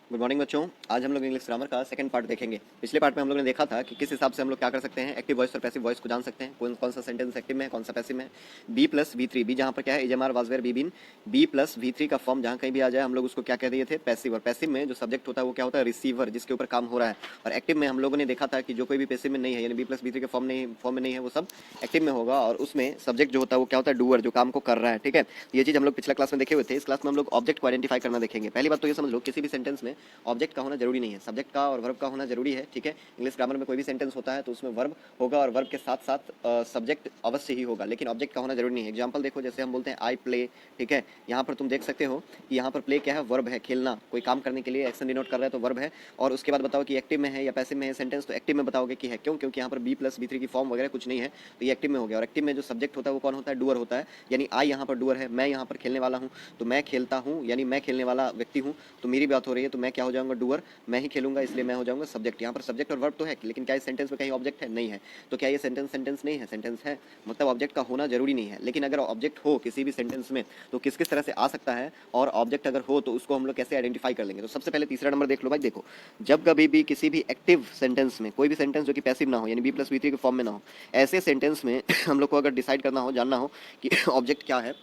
Good morning बच्चों। आज हम लोग इंग्लिश ग्रामर का सेकंड पार्ट देखेंगे। पिछले पार्ट में हम लोगों ने देखा था कि किस हिसाब से हम लोग क्या कर सकते हैं, एक्टिव वॉइस और पैसिव वॉइस को जान सकते हैं, कौन कौन सा सेंटेंस एक्टिव में है, कौन सा पैसिव में है। Be plus V three, be जहाँ पर क्या है एजएमआर was were be been, be plus V three का फॉर्म जहाँ कहीं भी आ जाए हम लोग उसको क्या कह दिए थे, पैसिव। और पैसिव में जो सब्जेक्ट होता है वो क्या होता है, रिसीवर, जिसके ऊपर काम हो रहा है। और एक्टिव में हम लोगों ने देखा था कि जो कोई भी पैसिव में नहीं है, यानी बी प्लस वी थ्री के फॉर्म में नहीं है, वो सब एक्टिव में होगा। और उसमें सब्जेक्ट जो होता है वो क्या होता है, डूअर, जो काम को कर रहा है। ठीक है, ये चीज हम लोग पिछला क्लास में देखे हुए थे। इस क्लास में हम लोग ऑब्जेक्ट को आइडेंटिफाई करना देखेंगे। पहली बात तो ये समझ लो, किसी भी सेंटेंस में ऑब्जेक्ट का होना जरूरी नहीं है, सब्जेक्ट का और वर्ब का होना जरूरी है। ठीक है, इंग्लिश ग्रामर में कोई भी सेंटेंस होता है तो उसमें वर्ब होगा और वर्ब के साथ साथ सब्जेक्ट अवश्य ही होगा, लेकिन ऑब्जेक्ट का होना जरूरी नहीं है। एग्जांपल देखो, जैसे हम बोलते हैं आई प्ले। ठीक है, यहाँ पर तुम देख सकते हो कि यहाँ पर प्ले क्या है, वर्ब है, खेलना, कोई काम करने के लिए एक्शन डिनोट कर रहा है तो वर्ब है। और उसके बाद बताओ कि एक्टिव में है या पैसिव में है सेंटेंस, तो एक्टिव में बताओगे कि है। क्यों? क्योंकि यहाँ पर बी प्लस बी थ्री की फॉर्म वगैरह कुछ नहीं है, तो ये एक्टिव में हो गया। और एक्टिव में जो सब्जेक्ट होता है वो कौन होता है, डूअर होता है। यानी आई यहाँ पर डूअर है, मैं यहाँ पर खेलने वाला हूँ, तो मैं खेलता हूँ, यानी मैं खेलने वाला व्यक्ति हूँ, तो मेरी बात हो रही है, तो मैं क्या हो जाऊंगा, डूअर। मैं ही खेलूंगा, इसलिए मैं हो जाऊंगा सब्जेक्ट। यहाँ पर सब्जेक्ट और वर्ब तो है, लेकिन क्या इस सेंटेंस में कहीं ऑब्जेक्ट है? नहीं है। तो क्या ये सेंटेंस सेंटेंस नहीं है? सेंटेंस है, मतलब ऑब्जेक्ट का होना जरूरी नहीं है। लेकिन अगर ऑब्जेक्ट हो किसी भी सेंटेंस में तो किस किस तरह से आ सकता है, और ऑब्जेक्ट अगर हो तो उसको हम लोग कैसे आइडेंटिफाई कर लेंगे। तो सबसे पहले तीसरा नंबर देख लो भाई। देखो, जब कभी भी किसी भी एक्टिव सेंटेंस में, कोई भी सेंटेंस जो कि पैसिव ना हो, यानी बी प्लस बी थ्री के फॉर्म में ना हो, ऐसे सेंटेंस में हम लोग को अगर डिसाइड करना हो, जानना हो कि ऑब्जेक्ट क्या है,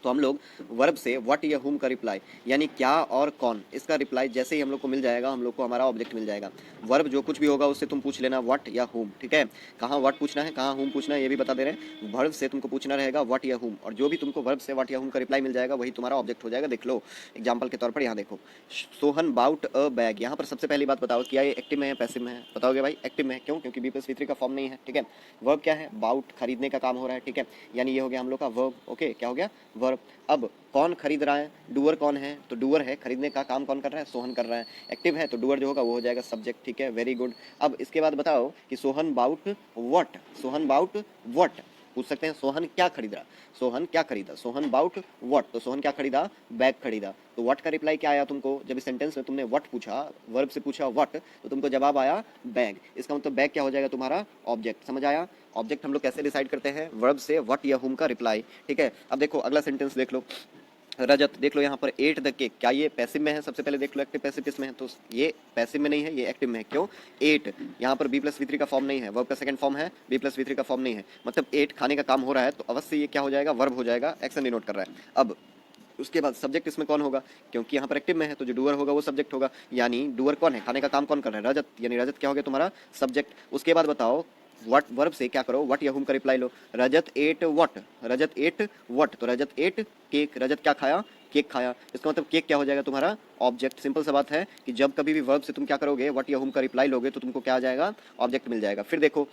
तो हम लोग वर्ब से व्हाट या हुम का रिप्लाई, यानी क्या और कौन, इसका रिप्लाई जैसे ही हम लोग को मिल जाएगा, हम लोग को हमारा ऑब्जेक्ट मिल जाएगा। वर्ब जो कुछ भी होगा उससे तुम पूछ लेना व्हाट या हुम। ठीक है, कहाँ व्हाट पूछना है, कहाँ हुम पूछना है, ये भी बता दे रहे हैं। वर्ब से तुमको पूछना रहेगा व्हाट या हुम, और जो भी तुमको वर्ब से व्हाट या हुम का रिप्लाई मिल जाएगा वही तुम्हारा ऑब्जेक्ट हो जाएगा। देख लो एग्जाम्पल के तौर पर, यहाँ देखो, सोहन बाउट अ बैग। यहाँ पर सबसे पहली बात बताओ, क्या ये एक्टिव में है पैसिव में है? बताओगे भाई एक्टिव में है। क्यों? क्योंकि बी प्लस वी थ्री का फॉर्म नहीं है। ठीक है, वर्ब क्या है, बाउट, खरीदने का काम हो रहा है। ठीक है, यानी ये हो गया हम लोग का वर्ब। ओके, क्या हो गया, वर्ब। अब कौन खरीद रहा है, डूअर कौन है, तो डूअर है, खरीदने का काम कौन कर रहा है, सोहन कर रहा है। एक्टिव है तो डूअर जो होगा वो हो जाएगा सब्जेक्ट। ठीक है, वेरी गुड। अब इसके बाद बताओ कि Sohan bought what, Sohan bought what पूछ सकते हैं, सोहन क्या खरीदा, सोहन क्या खरीदा, सोहन बाउट व्हाट, तो सोहन क्या खरीदा, बैग खरीदा। तो व्हाट का रिप्लाई क्या आया तुमको, जब इस सेंटेंस में तुमने व्हाट पूछा, वर्ब से पूछा व्हाट, तो तुमको जवाब आया बैग। इसका मतलब बैग क्या हो जाएगा, तुम्हारा ऑब्जेक्ट। समझ आया? ऑब्जेक्ट हम लोग कैसे डिसाइड करते हैं, वर्ब से व्हाट या हुम का रिप्लाई। ठीक है, अब देखो अगला सेंटेंस देख लो, रजत। देख लो यहाँ पर एट द केक, क्या ये पैसिव में है? सबसे पहले देख लो एक्टिव पैसिव किस में है, तो ये पैसिव में नहीं है, ये एक्टिव में है। क्यों? एट, यहाँ पर बी प्लस वी थ्री का फॉर्म नहीं है, वर्ब का सेकंड फॉर्म है, बी प्लस वी थ्री का फॉर्म नहीं है, मतलब एट खाने का काम हो रहा है, तो अवश्य ये क्या हो जाएगा, वर्ब हो जाएगा, एक्शन डिनोट कर रहा है। अब उसके बाद सब्जेक्ट इसमें कौन होगा, क्योंकि यहाँ पर एक्टिव में है तो जो डूअर होगा वो सब्जेक्ट होगा। यानी डूअर कौन है, खाने का काम कौन कर रहा है, रजत, यानी रजत क्या हो गया तुम्हारा सब्जेक्ट। उसके बाद बताओ व्हाट, वर्ब से क्या करो, व्हाट या हुम का reply low. Rajat at what, Rajat at what, तो रजत एट केक, रजत क्या खाया, केक खाया। इसका मतलब केक क्या हो जाएगा तुम्हारा ऑब्जेक्ट। सिंपल सा बात है कि जब कभी भी वर्ब से तुम क्या करोगे, व्हाट या हुम का रिप्लाई लोगे, तो तुमको क्या आ जाएगा, ऑब्जेक्ट मिल जाएगा। फिर देखो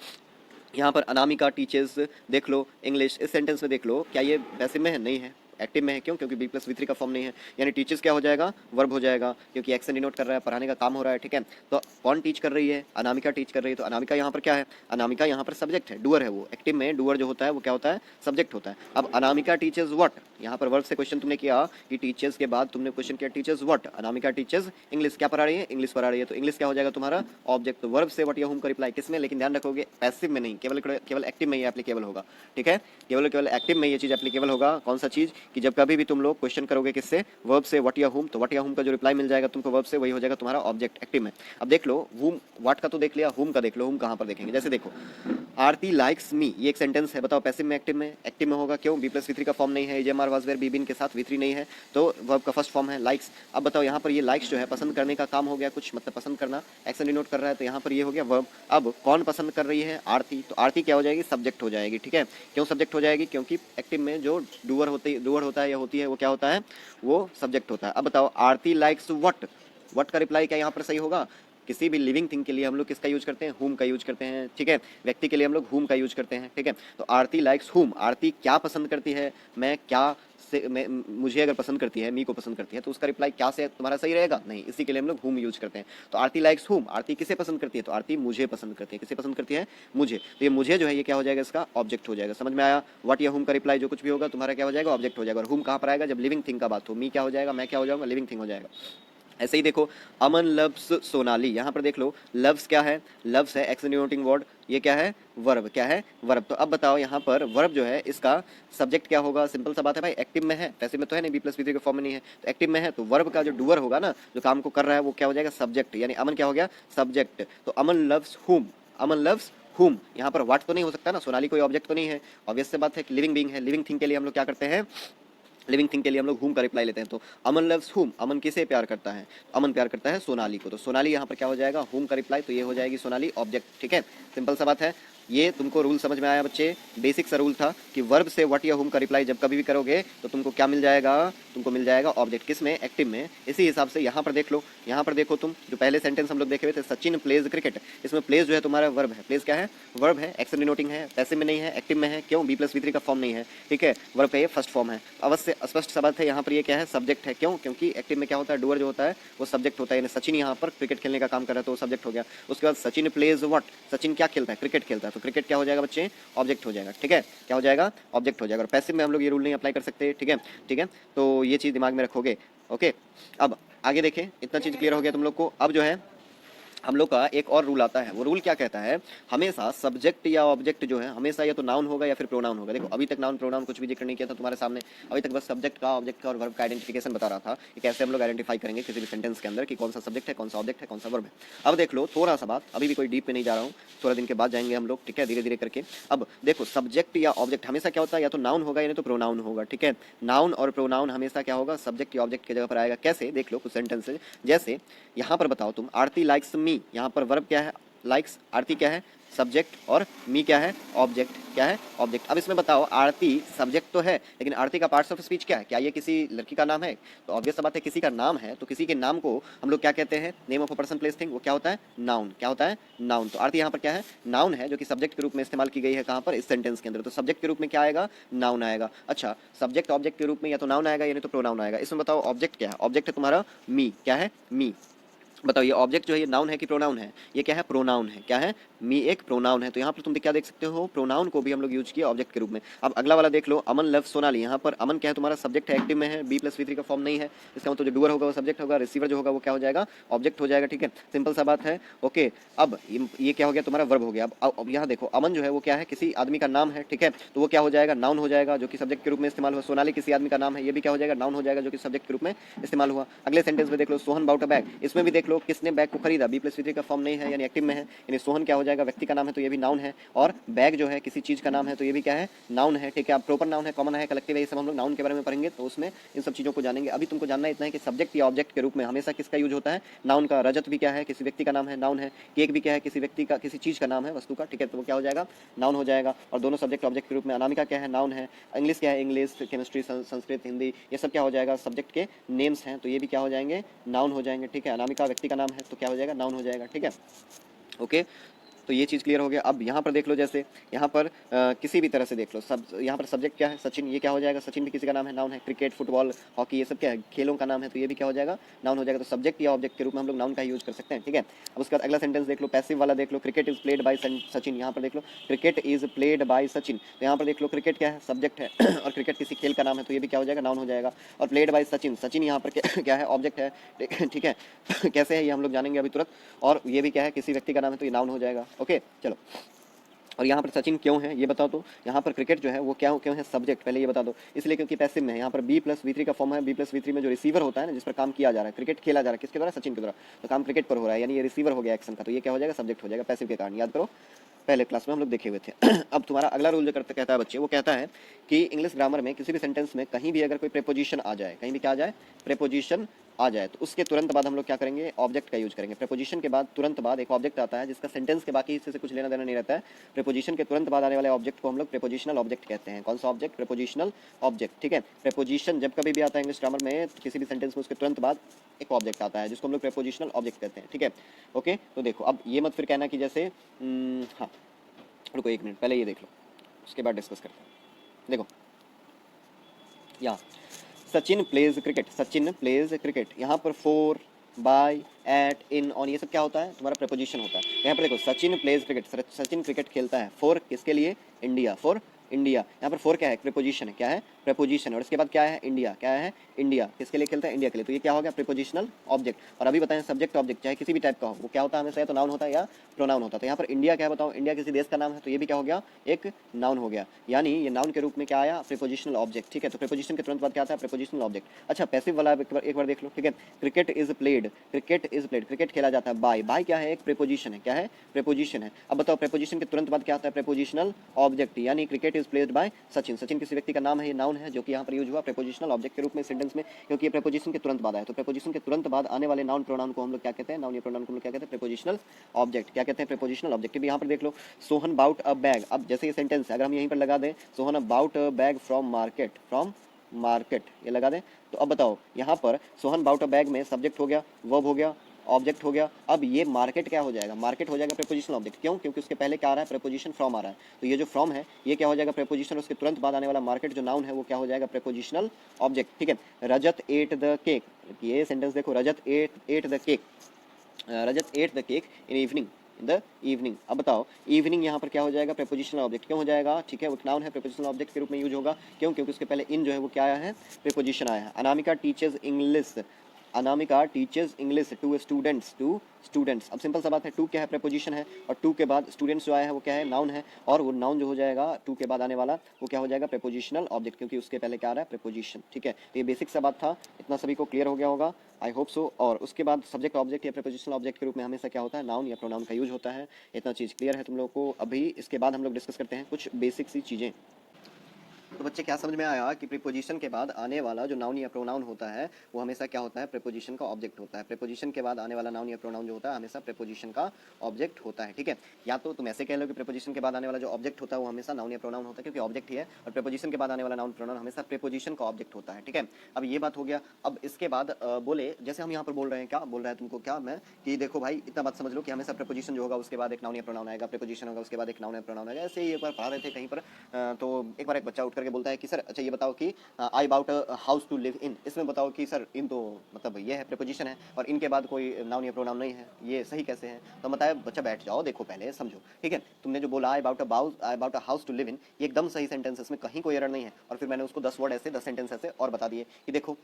यहाँ पर अनामिका टीचर्स, देख लो इंग्लिश, इस सेंटेंस में देख लो, क्या ये पैसिव में है? नहीं है, एक्टिव में है। क्यों? क्योंकि बी प्लस वी थ्री का फॉर्म नहीं है, यानी टीचर्स क्या हो जाएगा, वर्ब हो जाएगा, क्योंकि एक्शन डिनोट कर रहा है, पढ़ाने का काम हो रहा है। ठीक है, तो कौन टीच कर रही है, अनामिका टीच कर रही है, तो अनामिका यहाँ पर क्या है, अनामिका यहाँ पर सब्जेक्ट है, डूअर है वो। एक्टिव में डूअर जो होता है वो क्या होता है, सब्जेक्ट होता है। अब अनामिका टीचर्स व्हाट, यहाँ पर वर्ब से क्वेश्चन तुमने किया कि टीचर्स के बाद तुमने क्वेश्चन किया teachers what, Anamika teaches English, क्या पढ़ा रही है, इंग्लिश पढ़ा रही है, तो इंग्लिश क्या हो जाएगा तुम्हारा ऑब्जेक्ट। तो वर्ब से व्हाट या हुम का रिप्लाई किसमें, लेकिन ध्यान रखोगे पैसिव में नहीं, केवल केवल एक्टिव में ही एप्लीकेबल होगा। ठीक है, केवल केवल एक्टिव में ये चीज एप्लीकेबल होगा। कौन सा चीज, कि जब कभी भी तुम लोग क्वेश्चन करोगे किससे, वर्ब से व्हाट या हुम, तो व्हाट या हुम का जो रिप्लाई मिल जाएगा तुमको वर्ब से, वही हो जाएगा तुम्हारा ऑब्जेक्ट एक्टिव में। अब देख लो हुम, व्हाट का तो देख लिया, हुम का देख लो, हुम कहां पर देखेंगे। जैसे देखो आरती लाइक्स मी, ये एक सेंटेंस है, बताओ पैसिव में एक्टिव में, एक्टिव में होगा। क्यों? बी प्लस वी थ्री का फॉर्म नहीं है, एजेएमआर वाज वेयर बी बीन के साथ वी थ्री नहीं है, तो वर्ब का फर्स्ट फॉर्म है लाइक्स। अब बताओ यहाँ पर ये लाइक्स जो है पसंद करने का काम हो गया, कुछ मतलब पसंद करना, एक्शन डिनोट कर रहा है, तो यहाँ पर ये हो गया वर्ब। अब कौन पसंद कर रही है, आरती, तो आरती क्या हो जाएगी, सब्जेक्ट हो जाएगी। ठीक है, क्यों सब्जेक्ट हो जाएगी, क्योंकि एक्टिव में जो डूअर होता है या होती है वो क्या होता है, वो सब्जेक्ट होता है। अब बताओ आरती लाइक्स व्हाट, व्हाट का रिप्लाई क्या यहाँ पर सही होगा, किसी भी लिविंग थिंग के लिए हम लोग किसका यूज करते हैं, हुम का यूज करते हैं। ठीक है, व्यक्ति के लिए हम लोग हुम का यूज करते हैं। ठीक है, तो आरती लाइक्स हुम, आरती क्या पसंद करती है, मैं क्या से मैं, मुझे अगर पसंद करती है, मी को पसंद करती है, तो उसका रिप्लाई क्या से तुम्हारा सही रहेगा, नहीं, इसी के लिए हम लोग हुम यूज करते हैं। तो आरती लाइक्स हुम, आरती किसे पसंद करती है, तो आरती मुझे पसंद करती है, किसे पसंद करती है, मुझे। तो ये मुझे जो है ये क्या हो जाएगा, इसका ऑब्जेक्ट हो जाएगा। समझ में आया? व्हाट या हुम का रिप्लाई जो कुछ भी होगा तुम्हारा क्या हो जाएगा, ऑब्जेक्ट हो जाएगा। और हुम कहाँ पर आएगा, जब लिविंग थिंग का बात हो, मी क्या हो जाएगा, मैं क्या हो जाऊंगा, लिविंग थिंग हो जाएगा। ऐसे ही देखो, अमन लव्स सोनाली, यहाँ पर देख लो लव्स क्या है, लव्स है एक्शन डिनोटिंग वर्ड, ये क्या है, वर्ब, क्या है, वर्ब। तो अब बताओ यहाँ पर वर्ब जो है इसका सब्जेक्ट क्या होगा, सिंपल सा बात है भाई, एक्टिव में है, पैसिव में तो है नहीं, बी प्लस बी थ्री के फॉर्म में नहीं है, तो एक्टिव में है, तो वर्ब का जो डूअर होगा ना, जो काम को कर रहा है, वो क्या हो जाएगा, सब्जेक्ट, यानी अमन क्या हो गया, सब्जेक्ट। तो अमन लव्स हुम, अमन लव्स हुम, यहाँ पर व्हाट तो नहीं हो सकता ना, सोनाली कोई ऑब्जेक्ट तो नहीं है, ऑब्वियस से बात है, लिविंग बीइंग है, लिविंग थिंग के लिए हम लोग क्या करते हैं, लिविंग थिंग के लिए हम लोग हुम का रिप्लाई लेते हैं। तो अमन लव्स हुम, अमन किसे प्यार करता है, अमन प्यार करता है सोनाली को, तो सोनाली यहाँ पर क्या हो जाएगा, हुम का रिप्लाई, तो ये हो जाएगी सोनाली ऑब्जेक्ट, ठीक है, सिंपल सा बात है। ये तुमको रूल समझ में आया बच्चे, बेसिक सा रूल था कि वर्ब से व्हाट या हुम का रिप्लाई जब कभी भी करोगे तो तुमको क्या मिल जाएगा, तुमको मिल जाएगा ऑब्जेक्ट, किस में, एक्टिव में। इसी हिसाब से यहाँ पर देख लो, यहाँ पर देखो तुम, जो पहले सेंटेंस हम लोग देखे हुए थे, सचिन प्लेज क्रिकेट, इसमें प्लेज जो है तुम्हारा वर्ब है, प्लेज क्या है, वर्ब है, एक्शन डिनोटिंग है, पैसिव में नहीं है, एक्टिव में है, क्यों, बी प्लस बी थ्री का फॉर्म नहीं है, ठीक है, वर्ब का ये फर्स्ट फॉर्म है। अवश्य स्पष्ट सा बात है, यहाँ पर ये क्या है, सब्जेक्ट है, क्यों, क्योंकि एक्टिव में क्या होता है, डूअर जो होता है वो सब्जेक्ट होता है, यानी सचिन यहाँ पर क्रिकेट खेलने का काम कर रहा है तो वो सब्जेक्ट हो गया। उसके बाद सचिन प्लेज व्हाट, सचिन क्या खेलता है, क्रिकेट खेलता है, तो क्रिकेट क्या हो जाएगा बच्चे, ऑब्जेक्ट हो जाएगा, ठीक है, क्या हो जाएगा, ऑब्जेक्ट हो जाएगा। और पैसिव में हम लोग ये रूल नहीं अप्लाई कर सकते, ठीक है, ठीक है, तो ये चीज दिमाग में रखोगे, ओके। अब आगे देखें, इतना चीज क्लियर हो गया तुम लोग को। अब जो है हम लोग का एक और रूल आता है, वो रूल क्या कहता है, हमेशा सब्जेक्ट या ऑब्जेक्ट जो है हमेशा या तो नाउन होगा या फिर प्रोनाउन होगा। देखो अभी तक नाउन प्रोनाउन कुछ भी जिक्र नहीं किया था तुम्हारे सामने, अभी तक बस सब्जेक्ट का, ऑब्जेक्ट का और वर्ब का आइडेंटिफिकेशन बता रहा था कि कैसे हम लोग आइडेंटिफाई करेंगे किसी भी सेंटेंस के अंदर कि कौन सा सब्जेक्ट है, कौन सा ऑब्जेक्ट है, कौन सा वर्ब है। अब देख लो थोड़ा सा बात, अभी भी कोई डीप पे नहीं जा रहा हूँ, थोड़ा दिन के बाद जाएंगे हम लोग, ठीक है, धीरे धीरे करके। अब देखो सब्जेक्ट या ऑब्जेक्ट हमेशा क्या होता है, या तो नाउन होगा या नहीं तो प्रोनाउन होगा, ठीक है, नाउन और प्रोनाउन हमेशा क्या होगा, सब्जेक्ट या ऑब्जेक्ट की जगह पर आएगा। कैसे, देख लो कुछ सेंटेंसेज, जैसे यहाँ पर बताओ तुम, आरती लाइक्स मी, यहाँ पर वर्ब क्या है, लाइक्स, आरती क्या है, सब्जेक्ट, और मी क्या है, ऑब्जेक्ट, क्या है, ऑब्जेक्ट। अब इसमें बताओ आरती सब्जेक्ट तो है, लेकिन आरती का पार्ट्स ऑफ स्पीच क्या है, क्या ये किसी लड़की का नाम है, तो ऑब्वियस सा बात है किसी का नाम है, तो किसी के नाम को हम लोग क्या कहते हैं, name of a person place thing, वो क्या होता है, नाउन, क्या होता है, नाउन। तो आरती यहाँ पर क्या है, नाउन है, जो कि सब्जेक्ट के रूप में इस्तेमाल की गई है, कहाँ पर, इस सेंटेंस के अंदर, तो सब्जेक्ट के रूप में क्या आएगा, नाउन आएगा। अच्छा, सब्जेक्ट ऑब्जेक्ट के रूप में या तो नाउन आएगा या नहीं तो प्रोनाउन आएगा। इसमें बताओ ऑब्जेक्ट क्या है, ऑब्जेक्ट है तुम्हारा मी, क्या है, मी। बताओ ये ऑब्जेक्ट जो है ये नाउन है कि प्रोनाउन है, ये क्या है, प्रोनाउन है, क्या है, मी एक प्रोनाउन है। तो यहाँ पर तुम क्या देख सकते हो, प्रोनाउन को भी हम लोग यूज किया ऑब्जेक्ट के रूप में। अब अगला वाला देख लो, अमन लव सोनाली, यहाँ पर अमन क्या है, तुम्हारा सब्जेक्ट है, एक्टिव में है, बी प्लस वी थ्री का फॉर्म नहीं है, इसका मतलब जो डूअर होगा वो सब्जेक्ट होगा, रिसीवर जो होगा वो क्या हो जाएगा, ऑब्जेक्ट हो जाएगा, ठीक है, सिंपल सा बात है, ओके। अब ये क्या हो गया, तुम्हारा वर्ब हो गया। अब यहाँ देखो अमन जो है वो क्या है, किसी आदमी का नाम है, ठीक है, तो वो क्या हो जाएगा, नाउन हो जाएगा, जो कि सब्जेक्ट के रूप में इस्तेमाल हुआ। सोनाली किसी आदमी का नाम है, ये भी क्या हो जाएगा, नाउन हो जाएगा, जो कि सब्जेक्ट के रूप में इस्तेमाल हुआ। अगले सेंटेंस में देख लो, सोहन बाउट अ बैग, इसमें भी देख लो किसने बैग को खरीदा, बी प्लस वी थ्री का फॉर्म नहीं है, यानी एक्टिव में है, यानी सोहन क्या हो जाएगा, व्यक्ति का नाम है, तो ये भी नाउन है, और बैग जो है किसी चीज का नाम है, तो ये भी क्या है, नाउन है, ठीक है। अब प्रॉपर नाउन है, कॉमन है, कलेक्टिव है, ये सब हम लोग नाउन के बारे में पढ़ेंगे, तो उसमें इन सब चीजों को जानेंगे। अभी तुमको जानना इतना है कि सब्जेक्ट या ऑब्जेक्ट के रूप में हमेशा किसका यूज होता है, नाउन का। रजत भी क्या है, किसी व्यक्ति का नाम है, नाउन है। केक भी क्या है, किसी व्यक्ति का, किसी चीज का नाम है, वस्तु का, ठीक है, तो वो क्या हो जाएगा, नाउन हो जाएगा, और दोनों सब्जेक्ट ऑब्जेक्ट के रूप में। अनामिका क्या है, नाउन है। इंग्लिश क्या है, इंग्लिश, केमिस्ट्री, संस्कृत, हिंदी, ये सब क्या हो जाएगा, सब्जेक्ट के नेम्स हैं, तो ये भी क्या हो जाएंगे, नाउन हो जाएंगे, ठीक है। अनामिका व्यक्ति का नाम है, तो क्या हो जाएगा, नाउन हो जाएगा, ठीक है, ओके। तो ये चीज़ क्लियर हो गया। अब यहाँ पर देख लो, जैसे यहाँ पर किसी भी तरह से देख लो, सब यहाँ पर सब्जेक्ट क्या है, सचिन, ये क्या हो जाएगा, सचिन भी किसी का नाम है, नाउन है। क्रिकेट, फुटबॉल, हॉकी, ये सब क्या है, खेलों का नाम है, तो ये भी क्या हो जाएगा, नाउन हो जाएगा। तो सब्जेक्ट या ऑब्जेक्ट के रूप में हम लोग नाउन का यूज कर सकते हैं, ठीक है। अब उसके बाद अगला सेंटेंस देख लो, पैसिव वाला देख लो, cricket is played by Sachin, यहाँ पर देख लो cricket is played by Sachin, तो यहाँ पर देख लो क्रिकेट क्या है, सब्जेक्ट है और क्रिकेट किसी खेल का नाम है, तो ये भी क्या हो जाएगा, नाउन हो जाएगा। और प्लेड बाय सचिन, सचिन यहाँ पर क्या है, ऑब्जेक्ट है, ठीक है कैसे है ये हम लोग जानेंगे अभी तुरंत। और ये भी क्या है, किसी व्यक्ति का नाम है, तो ये नाउन हो जाएगा, ओके। चलो, और यहाँ पर सचिन क्यों है ये बता दो। यहाँ पर क्रिकेट जो है वो क्या क्यों है, सब्जेक्ट, पहले ये बता दो। इसलिए क्योंकि पैसिव में है, यहाँ पर बी प्लस वी थ्री का फॉर्म है। बी प्लस वी थ्री में जो रिसीवर होता है ना, जिस पर काम किया जा रहा है, क्रिकेट खेला जा रहा है, किसके द्वारा, सचिन के द्वारा, तो काम क्रिकेट पर हो रहा है, यानी ये रिसीवर हो गया एक्शन का, तो ये क्या हो जाएगा, सब्जेक्ट हो जाएगा, पैसिव के कारण। याद करो, पहले क्लास में हम लोग देखे हुए थे अब तुम्हारा अगला रूल जो करते कहता है बच्चे, वो कहता है कि इंग्लिश ग्रामर में किसी भी सेंटेंस में कहीं भी अगर कोई प्रेपोजिशन आ जाए, कहीं भी क्या आ जाए, प्रेपोजिशन आ जाए, तो उसके तुरंत बाद हम लोग क्या करेंगे, ऑब्जेक्ट का यूज करेंगे। प्रेपोजिशन के बाद तुरंत बाद एक ऑब्जेक्ट आता है जिसका सेंटेंस के बाकी हिस्से से कुछ लेना देना नहीं रहता है। प्रेपोजिशन के तुरंत बाद आने वाले ऑब्जेक्ट को हम लोग प्रेपोजिशनल ऑब्जेक्ट कहते हैं। कौन सा ऑब्जेक्ट, प्रेपोजिशनल ऑब्जेक्ट, ठीक है। प्रेपोजिशन जब कभी भी आता है इंग्लिश ग्रामर में, किसी भी सेंटेंस में, उसके तुरंत बाद एक ऑब्जेक्ट आता है जिसको हम लोग प्रेपोजिशनल ऑब्जेक्ट कहते हैं, ठीक है, ओके। तो देखो अब ये मत फिर कहना कि जैसे हाँ, रुको एक मिनट, पहले ये देख लो, उसके बाद डिस्कस करते हैं। देखो यहाँ Sachin plays cricket, Sachin plays cricket, यहाँ पर for, by, at, in, on, ये सब क्या होता है, तुम्हारा प्रेपोजिशन होता है। यहाँ पर देखो Sachin plays cricket, Sachin cricket खेलता है, फॉर किसके लिए, इंडिया, फॉर इंडिया। यहाँ पर फोर क्या है, प्रीपोजिशन है, क्या है, प्रीपोजिशन। और इसके बाद क्या है, इंडिया, क्या है, इंडिया, किसके लिए खेलता है, इंडिया के लिए। तो ये क्या हो गया, प्रीपोजिशनल ऑब्जेक्ट। और अभी बताएं सब्जेक्ट ऑब्जेक्ट चाहे किसी भी टाइप का हो वो क्या होता है हमेशा, या तो नाउन होता है या प्रोनाउन होता है। तो यहाँ पर इंडिया क्या है बताओ, इंडिया किसी देश का नाम है, तो ये भी क्या हो गया, एक नाउन हो गया, यानी ये नाउन के रूप में क्या आया, प्रीपोजिशनल ऑब्जेक्ट। ठीक है, तो प्रीपोजिशन के तुरंत बाद क्या आता है, प्रीपोजिशनल ऑब्जेक्ट। अच्छा पैसिव वाला एक बार देख लो। ठीक है, cricket is played, cricket is played, cricket खेला जाता है बाय, बाय क्या है, एक प्रीपोजिशन है, क्या है, प्रीपोजिशन है। अब बताओ प्रीपोजिशन के तुरंत बाद क्या आता है, प्रीपोजिशनल ऑब्जेक्ट, यानी cricket is played by Sachin, Sachin किसी व्यक्ति का नाम है, ये नाउन है जो कि यहाँ पर यूज हुआ प्रीपोजिशनल ऑब्जेक्ट के रूप में सेंटेंस में, क्योंकि ये प्रीपोजिशन के तुरंत बाद आया। तो प्रीपोजिशन के तुरंत बाद आने वाले नाउन प्रोनाउन को हम लोग क्या कहते हैं, नाउन या प्रोनाउन को हम लोग क्या कहते हैं, प्रीपोजिशनल ऑब्जेक्ट। क्या कहते हैं, प्रीपोजिशनल ऑब्जेक्ट। यहाँ पर देख लो, सोहन बाउट अ बैग, अब जैसे ये सेंटेंस है अगर हम यहीं पर लगा दें, Sohan bought a bag from market, from market ये लगा दें, तो अब बताओ यहाँ पर सोहन बाउट अ बैग में सब्जेक्ट हो गया, वर्ब हो गया, ऑब्जेक्ट हो गया। अब ये मार्केट क्या हो जाएगा, मार्केट हो जाएगा प्रीपोजिशनल ऑब्जेक्ट। क्यों, क्योंकि उसके पहले क्या आ रहा है, प्रीपोजिशन फ्रॉम आ रहा है। तो ये जो फ्रॉम है ये क्या हो जाएगा, प्रीपोजिशन, उसके तुरंत बाद आने वाला मार्केट जो नाउन है वो क्या हो जाएगा, प्रीपोजिशनल ऑब्जेक्ट। ठीक है, रजत एट द केक, ये सेंटेंस देखो, Rajat ate the cake, Rajat ate the cake in evening, in the evening. अब बताओ इवनिंग यहाँ पर क्या हो जाएगा, प्रीपोजिशनल ऑब्जेक्ट। क्यों हो जाएगा, ठीक है, वो नाउन है, प्रीपोजिशनल ऑब्जेक्ट के रूप में यूज होगा। क्यों, क्योंकि उसके पहले इन जो है वो क्या आया है, प्रीपोजिशन आया है। Anamika teaches English, Anamika teaches English to students, to students. अब सिंपल सा बात है, टू क्या है, प्रीपोजिशन है, और टू के बाद स्टूडेंट्स जो आया है वो क्या है, नाउन है, और वो नाउन जो हो जाएगा टू के बाद आने वाला वो क्या हो जाएगा, प्रीपोजिशनल ऑब्जेक्ट, क्योंकि उसके पहले क्या आ रहा है, प्रीपोजिशन। ठीक है, तो ये बेसिक सा बात था, इतना सभी को क्लियर हो गया होगा, आई होप सो। और उसके बाद सब्जेक्ट ऑब्जेक्ट या प्रीपोजिशनल ऑब्जेक्ट के रूप में हमेशा क्या होता है, नाउन या प्रोनाउन का यूज होता है। इतना चीज़ क्लियर है तुम लोगों को। अभी इसके बाद हम लोग डिस्कस करते हैं कुछ बेसिक सी चीज़ें। तो बच्चे क्या समझ में आया कि प्रीपोजिशन के बाद आने वाला जो नाउन या प्रोनाउन होता है वो हमेशा क्या होता है, प्रीपोजिशन का ऑब्जेक्ट होता है। प्रीपोजिशन के बाद आने वाला नाउन या प्रोनाउन जो होता है हमेशा प्रीपोजिशन का ऑब्जेक्ट होता है। ठीक है, या तो तुम ऐसे कह लो कि प्रीपोजिशन के बाद आने वाला जो ऑब्जेक्ट होता है वो हमेशा नाउन या प्रोनाउन होता है, क्योंकि ऑब्जेक्ट ही है, और प्रीपोजिशन के बाद आने वाला नाउन प्रोनाउन हमेशा प्रीपोजिशन का ऑब्जेक्ट होता है। ठीक है, अब ये बात हो गया। अब इसके बाद बोले जैसे हम यहाँ पर बोल रहे हैं, क्या बोल रहा है तुमको, क्या मैं कि देखो भाई इतना बात समझ लो कि हमेशा प्रीपोजिशन जो होगा उसके बाद एक नाउन या प्रोनाउन आएगा, प्रीपोजिशन होगा उसके बाद एक नाउन या प्रोनाउन आएगा। ऐसे ही एक बार पढ़ा रहे थे कहीं पर, तो एक बार एक बच्चा उठ करके बोलता है कि सर अच्छा ये बताओ कि I bought a house to live in, इसमें बताओ कि सर इन तो मतलब ये है प्रीपोजिशन है और इनके बाद कोई नाउन या प्रोनाउन नहीं है, ये सही कैसे है। तो बताया बच्चा बैठ जाओ देखो पहले समझो। ठीक है, तुमने जो बोला I about a house to live in, ये एकदम सही सेंटेंस है, इसमें कहीं कोई एरर नहीं है। और फिर मैंने उसको 10 वर्ड ऐसे 10 सेंटेंस ऐसे और बता दिए कि देखो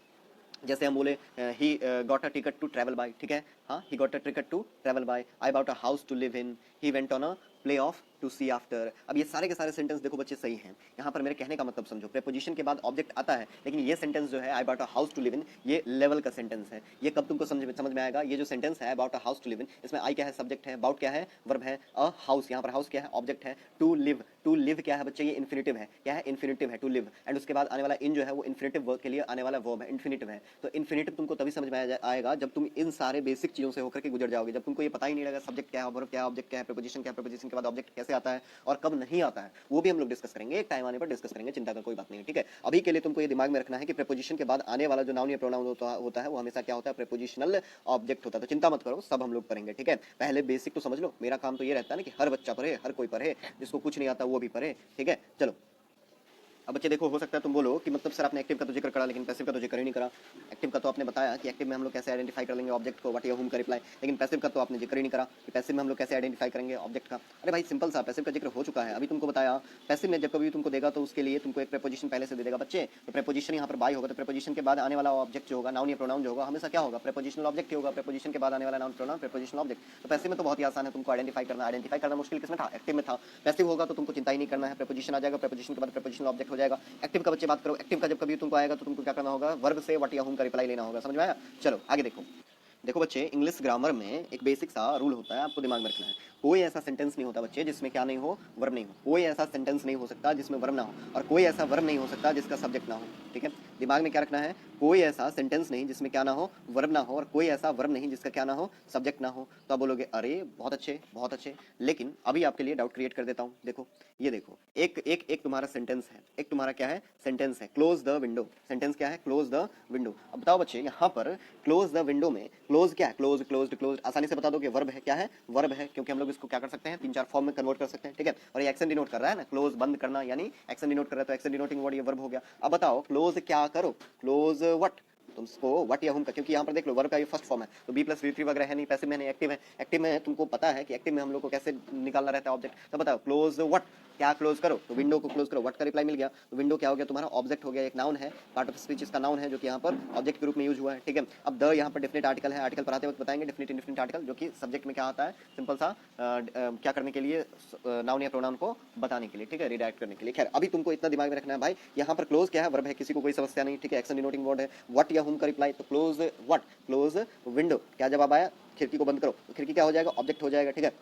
जैसे हम बोले he got a ticket to travel by. ठीक है, हाँ he got a ticket to travel by, I about a house to live in, he went on a play of to see after. अब ये सारे के सारे सेंटेंस देखो बच्चे सही हैं। यहाँ पर मेरे कहने का मतलब समझो, प्रीपोजिशन के बाद ऑब्जेक्ट आता है, लेकिन ये सेंटेंस जो है I about a house to live in, ये लेवल का सेंटेंस है। ये कब तुमको समझ में आएगा, ये जो सेंटेंस है about a house to live in, इसमें आई क्या है, सब्जेक्ट है, अबाउट क्या है, वर्ब है, अ हाउस यहाँ पर हाउस क्या है, ऑब्जेक्ट है, टू लिव क्या है बच्चे, ये इन्फिनिटिव है, क्या है, इन्फिनिटिव है, टू लिव। एंड उसके बाद आने वाला इन जो है वो इन्फिनिटिव वर्ब के लिए आने वाला वर्ब है, इन्फिनिटिव है। तो इन्फिनिटिव तुमको तभी समझ में आएगा जब तुम इन सारे बेसिक चीजों से होकर के गुजर जाओगे। जब तुमको ये पता ही नहीं लगेगा सब्जेक्ट क्या है, वर्ब क्या है, ऑब्जेक्ट क्या है, प्रीपोजिशन क्या है, प्रीपोजिशन के बाद ऑब्जेक्ट कैसे आता है और कब नहीं आता है, वो भी हम लोग डिस्कस करेंगे, एक टाइम आने पर डिस्कस करेंगे, चिंता का कोई बात नहीं है। ठीक है, अभी के लिए तुमको ये दिमाग में रखना है कि प्रीपोजिशन के बाद आने वाला जो नाउन या प्रोनाउन होता है वो हमेशा क्या होता है, प्रीपोजिशनल ऑब्जेक्ट होता है। तो चिंता मत करो, सब हम लोग पढ़ेंगे। ठीक है, पहले बेसिक तो समझ लो। मेरा काम तो ये रहता है ना कि हर बच्चा पढ़े, हर कोई पढ़े, जिसको कुछ नहीं आता वो भी पढ़े। ठीक है, चलो अब बच्चे देखो, हो सकता है तुम बोलो कि मतलब सर आपने एक्टिव का तो जिक्र करा लेकिन पैसिव का तो जिक्र ही नहीं करा। एक्टिव का तो आपने बताया कि एक्टिव में हम लोग कैसे आइडेंटिफाई कर लेंगे ऑब्जेक्ट को, व्हाट या हुम का रिप्लाई, लेकिन पैसिव का तो आपने जिक्र ही नहीं करा कि पैसिव में हम लोग कैसे आइडेंटिफाई करेंगे ऑब्जेक्ट का। अरे भाई सिंपल सा, पैसिव का जिक्र हो चुका है, अभी तुमको बताया। पैसिव में जब कभी तुमको देगा तो उसके लिए तुमको एक प्रीपोजिशन पहले से दे देगा बच्चे। तो प्रीपोजिशन यहाँ पर बाय होगा, तो प्रीपोजिशन के बाद आने वाला ऑब्जेक्ट जो होगा, नाउन या प्रोनाउन जो होगा, हमेशा क्या होगा, प्रीपोजिशनल ऑब्जेक्ट ही होगा। प्रीपोजिशन के बाद आने वाला नाउन प्रोनाउन प्रीपोजिशनल ऑब्जेक्ट। तो पैसिव में तो बहुत ही आसान है तुमको आइडेंटिफाई करना मुश्किल किसमें था, एक्टिव में था। पैसिव होगा तो तुमको चिंता ही नहीं करना है, प्रीपोजिशन आ जाएगा, प्रीपोजिशन के बाद प्रीपोजिशनल ऑब्जेक्ट हो जाएगा। एक्टिव का बच्चे बात करो, एक्टिव का जब कभी तुमको आएगा तो तुमको क्या करना होगा, वर्ब से व्हाट या हुम का रिप्लाई लेना होगा। समझ में आया, चलो आगे देखो। देखो बच्चे, इंग्लिश ग्रामर में एक बेसिक सा रूल होता है, आपको दिमाग में रखना है। कोई ऐसा सेंटेंस नहीं होता बच्चे जिसमें क्या नहीं हो, वर्ब नहीं हो। कोई ऐसा सेंटेंस नहीं हो सकता जिसमें वर्ब ना हो, और कोई ऐसा वर्ब नहीं हो सकता जिसका सब्जेक्ट ना हो। ठीक है, दिमाग में क्या रखना है, कोई ऐसा सेंटेंस नहीं जिसमें क्या ना हो, वर्ब ना हो, और कोई ऐसा वर्ब नहीं जिसका क्या ना हो, सब्जेक्ट ना हो। तो आप बोलोगे अरे बहुत अच्छे बहुत अच्छे, लेकिन अभी आपके लिए डाउट क्रिएट कर देता हूँ। देखो ये देखो, एक एक एक तुम्हारा सेंटेंस है, एक तुम्हारा क्या है, सेंटेंस है, क्लोज द विंडो। सेंटेंस क्या है, क्लोज द विंडो। अब बताओ बच्चे, यहाँ पर क्लोज द विंडो में क्लोज क्या है, क्लोज क्लोज क्लोज, आसानी से बता दो कि वर्ब है, क्या है, वर्ब है, क्योंकि हम लोग इसको क्या कर सकते हैं, 3-4 फॉर्म में कन्वर्ट कर सकते हैं। ठीक है, और ये एक्शन डिनोट कर रहा है ना, क्लोज बंद करना, यानी एक्शन डिनोट कर रहा है, तो एक्शन डिनोटिंग वर्ड ये वर्ब हो गया। अब बताओ क्लोज क्या करो, क्लोज व्हाट, तुमको व्हाट या हुम का, क्योंकि यहाँ पर देख लो वर्ब का ये फर्स्ट फॉर्म है, तो बी प्लस वी3 वगैरह है नहीं, पैसिव में नहीं, एक्टिव है। एक्टिव में तुमको पता है कि एक्टिव में हम लोग को कैसे निकालना रहता है ऑब्जेक्ट। तो बताओ क्लोज व्हाट, क्या क्लोज करो, तो विंडो को क्लोज करो। व्हाट का रिप्लाई मिल गया, तो विंडो क्या हो गया तुम्हारा, ऑब्जेक्ट हो गया, एक नाउन है, पार्ट ऑफ स्पीच इसका नाउन है जो कि यहाँ पर ऑब्जेक्ट के रूप में यूज हुआ है, ठीक है। अब द यहाँ पर डेफिनेट आर्टिकल है, आर्टिकल पढ़ाते वक्त बताएंगे, डेफिनेट इंडेफिनिट आर्टिकल जो कि सब्जेक्ट में क्या आता है, सिंपल सा क्या करने के लिए, नाउन या प्रोनाउन को बताने के लिए, ठीक है, रिडायरेक्ट करने के लिए। खैर अभी तुमको इतना दिमाग में रखना है भाई, यहाँ पर क्लोज क्या है, वर्ब है, किसी को कोई समस्या नहीं, ठीक है। एक्शन डिनोटिंग वर्ड है, व्हाट या हुम का रिप्लाई, तो क्लोज व्हाट, क्लोज विंडो, क्या जवाब आया, खिड़की को बंद करो, तो खिड़की क्या हो जाएगा, ऑब्जेक्ट हो जाएगा, ठीक है।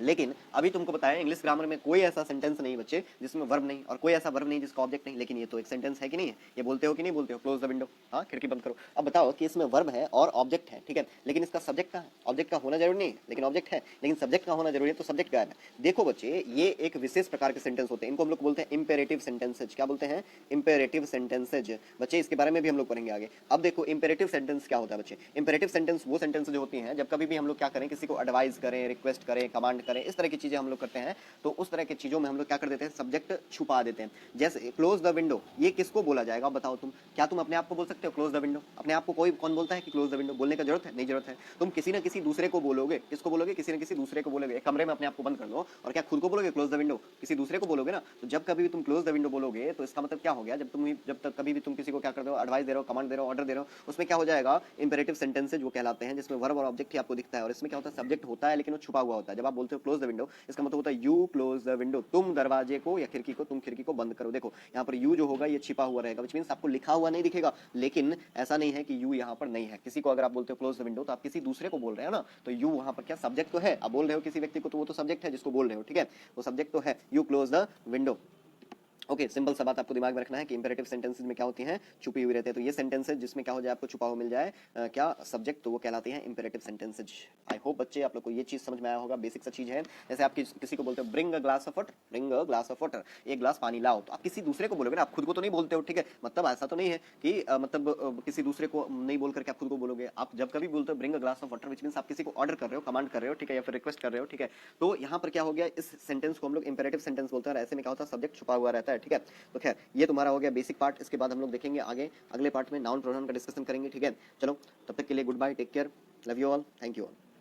लेकिन अभी तुमको बताया इंग्लिश ग्रामर में कोई ऐसा सेंटेंस नहीं बच्चे जिसमें वर्ब नहीं, और कोई ऐसा वर्ब नहीं जिसका ऑब्जेक्ट नहीं, लेकिन ये तो एक सेंटेंस है कि नहीं है, ये बोलते हो कि नहीं बोलते हो, क्लोज द विंडो, हाँ खिड़की बंद करो। अब बताओ कि इसमें वर्ब है और ऑब्जेक्ट है, ठीक है, लेकिन इसका सब्जेक्ट का है, ऑब्जेक्ट का होना जरूरी नहीं, लेकिन ऑब्जेक्ट है, लेकिन सब्जेक्ट का होना जरूरी है, तो सब्जेक्ट गायब है। देखो बच्चे ये एक विशेष प्रकार के सेंटेंस होते हैं, इनको हम लोग बोलते हैं इंपेरेटिव सेंटेंसेज। क्या बोलते हैं, इंपेरेटिव सेंटेंसेज। बच्चे इसके बारे में भी हम लोग पढ़ेंगे आगे। अब देखो इंपेरेटिव सेंटेंस क्या होता है बच्चे, इंपेरेटिव सेंटेंस वो सेंटेंस जो होती हैं जब कभी भी हम लोग क्या करें, किसी को एडवाइस करें, रिक्वेस्ट करें, कमांड करें, इस तरह की चीजें हम लोग करते हैं, तो उस तरह की चीजों में हम लोग क्या कर देते हैं, सब्जेक्ट छुपा देते हैं। जैसे क्लोज द विंडो, ये किसको बोला जाएगा बताओ तुम, क्या तुम अपने आप को बोल सकते हो क्लोज द विंडो, अपने आप को कोई कौन बोलता है कि क्लोज द विंडो, बोलने का जरूरत है, नहीं जरूरत है। तुम किसी ना किसी दूसरे को बोलोगे, किसको बोलोगे, किसी ना किसी दूसरे को बोलोगे। एक कमरे में अपने आप को बंद कर लो और क्या खुद को बोलोगे क्लोज द विंडो, किसी दूसरे को बोलोगे ना। तो जब कभी भी तुम क्लोज द विंडो बोलोगे तो इसका मतलब क्या हो गया, जब तक कभी भी तुम किसी को क्या कर रहे हो, एडवाइस दे रहे हो, कमांड दे रहे हो, ऑर्डर दे रहे हो, उसमें क्या हो जाएगा, इंपेरेटिव सेंटेंसेज वो कहलाते हैं, जिसमें वर्ब और ऑब्जेक्ट ही आपको दिखता है, और इसमें क्या होता है, सब्जेक्ट होता है लेकिन वो छुपा हुआ होता है। जब आप बोलते हो क्लोज द विंडो, इसका मतलब होता है यू क्लोज द विंडो, तुम दरवाजे को या खिड़की को, तुम खिड़की को बंद करो। देखो यहाँ पर यू जो होगा ये छिपा हुआ रहेगा, विच मींस आपको लिखा हुआ नहीं दिखेगा, लेकिन ऐसा नहीं है कि यू यहाँ पर नहीं है। किसी को अगर आप बोलते हो क्लोज द विंडो, तो आप किसी दूसरे को बोल रहे हैं ना, तो यू वहां पर क्या सब्जेक्ट तो है, आप बोल रहे हो किसी व्यक्ति को, तो वो तो सब्जेक्ट है जिसको बोल रहे हो, ठीक है, वो सब्जेक्ट तो है, you close the window. Okay simple सा बात आपको दिमाग में रखना है कि इंपेरेटिव सेंटेंसेज में क्या होती हैं, छुपी हुई रहती है। तो ये सेंटेंसेज जिसमें क्या हो जाए, आपको छुपा हुआ मिल जाए क्या सब्जेक्ट, तो वो कहलाते हैं इंपेरेटिव सेंटेंसेज। आई होप बच्चे आप लोग को ये चीज समझ में आया होगा, बेसिक सा चीज है। जैसे आप किसी को बोलते हो bring a glass of water, bring a glass of water, एक ग्लास पानी लाओ, तो आप किसी दूसरे को बोलोगे ना, आप खुद को तो नहीं बोलते हो, ठीक है। मतलब ऐसा तो नहीं है कि किसी दूसरे को नहीं बोल करके आप खुद को बोलोगे। आप जब कभी बोलते हो bring a glass of water, which means आप किसी को ऑर्डर कर रहे हो, कमांड कर रहे हो, ठीक है, या फिर रिक्वेस्ट कर रहे हो, ठीक है। तो यहाँ पर क्या हो गया, इस सेंटेंस को हम लोग इंपेरेटिव सेंटेंस बोलते हैं, और ऐसे में क्या होता है, सब्जेक्ट छुपा हुआ रहता है, ठीक है। तो खैर ये तुम्हारा हो गया बेसिक पार्ट। इसके बाद हम लोग देखेंगे आगे, अगले पार्ट में नाउन प्रोनाउन का डिस्कशन करेंगे, ठीक है। चलो तब तक के लिए good bye, take care, love you all, thank you all.